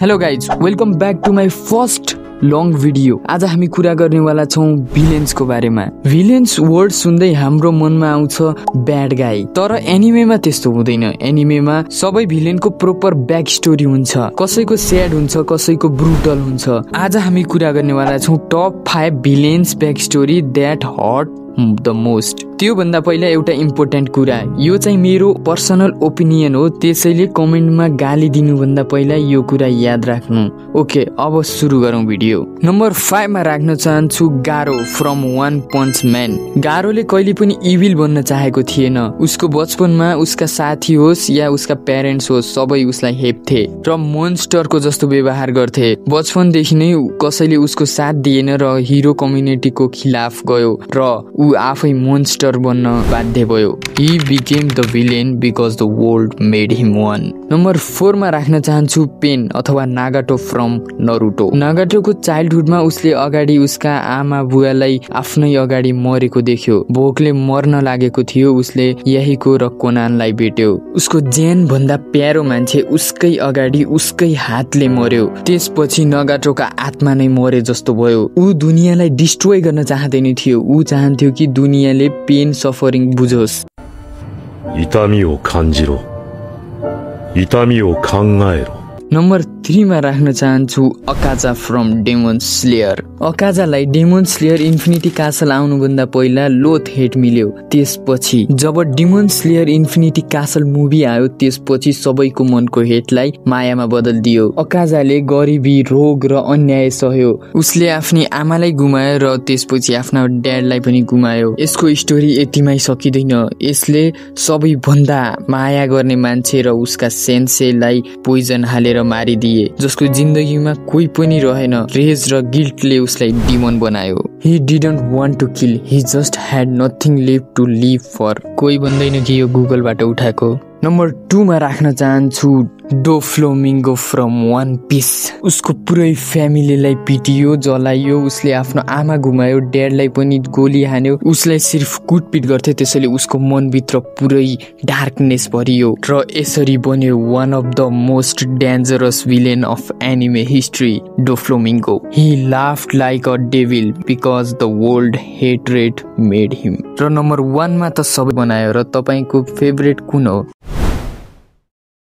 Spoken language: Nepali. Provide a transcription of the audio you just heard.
Hello guys, welcome back to my first long video. आज हामी कुरा गर्नेवाला छौँ भिलेन्सको बारेमा। भिलेन्स वर्ड सुन्दै हाम्रो मनमा आउँछ ब्याड गाई, तर एनिमेमा त्यस्तो हुँदैन। एनिमेमा सबै भिलेनको प्रोपर ब्याक स्टोरी हुन्छ, कसैको स्याड हुन्छ, कसैको ब्रुटल हुन्छ। आज हामी कुरा गर्नेवाला छौँ top 5 villains back story that hit the most. त्यो भन्दा पहिला एउटा इम्पोर्टेन्ट कुरा, यो चाहिँ मेरो पर्सनल ओपिनियन हो, त्यसैले कमेन्टमा गाली दिनुभन्दा पहिला यो कुरा याद राख्नु। ओके, अब सुरु गरौँ भिडियो। नम्बर 5 मा राख्न चाहन्छु गारो फ्रम वन पन्च म्यान। गारोले कहिले पनि इभिल बन्न चाहेको थिएन। उसको बचपनमा उसका साथी होस् या उसका प्यारेन्ट्स होस्, सबै उसलाई हेप्थे र मोन्स्टरको जस्तो व्यवहार गर्थे। बचपनदेखि नै कसैले उसको साथ दिएन र हिरो कम्युनिटीको खिलाफ गयो र ऊ आफै मोन्स्टर बन्न बाध्य भयो। He became the villain because the world made him one। Number 4 मा राख्न चाहन्छु पेन अथवा नागाटो फ्रम नरुटो। नागाटोको चाइल्डहुडमा उसले अगाडि उसका आमा बुवालाई आफ्नै अगाडि मरेको देख्यो। भोकले मर्न लागेको थियो। उसले यहीको र कोनानलाई भेट्यो। उसको ज्यान भन्दा प्यारो मान्छे उसकै अगाडि उसकै हातले मर्यो। त्यसपछि नागाटोका आत्मा नै मरे जस्तो भयो। ऊ दुनियाँलाई डिस्ट्रोय गर्न चाहँदैन थियो। ऊ चाहन्थ्यो कि दुनियाँले पेन सफरिङ बुझोस्। 痛みを感じろ。痛みを考えろ。 नम्बर 3 मा राख्न चाहन्छु अकाजा फ्रम डेमन स्लेयर। अकाजालाई डेमन स्लेयर इन्फिनिटी कासल आउनुभन्दा पहिला लोथ हेट मिल्यो। त्यसपछि जब Demon Slayer Infinity Castle movie आयो, त्यसपछि सबैको मनको हेटलाई मायामा बदलिदियो। अकाजाले गरिबी, रोग र अन्याय सहयो। उसले आफ्नी आमालाई गुमायो र त्यसपछि आफ्ना ड्याडलाई पनि गुमायो। यसको स्टोरी यतिमै सकिँदैन। यसले सबैभन्दा माया गर्ने मान्छे र उसका सेन्सेलाई पोइजन हालेर मारिदिए, जसको जिन्दगीमा कोही पनि रहेन। रेज र गिल्टले उसलाई डिमन बनायो। He didn't want to kill, he just had nothing left to live for। कोही भन्दैन कि यो गुगलबाट उठाएको। नम्बर 2 मा राख्न चाहन्छु डोफ्लोमिङ्गो फ्रम वन पिस। उसको पुरै फ्यामिलीलाई पिटियो, जलाइयो। उसले आफ्नो आमा गुमायो, ड्याडलाई पनि गोली हान्यो। उसलाई सिर्फ कुटपिट गर्थे, त्यसैले उसको मनभित्र पुरै डार्कनेस भरियो र यसरी बन्यो one of the most dangerous villain of anime history, Doflamingo. He laughed like a devil because the world hatred made him। र नम्बर 1 मा त सबै बनायो। र तपाईको फेभरेट कुन हो?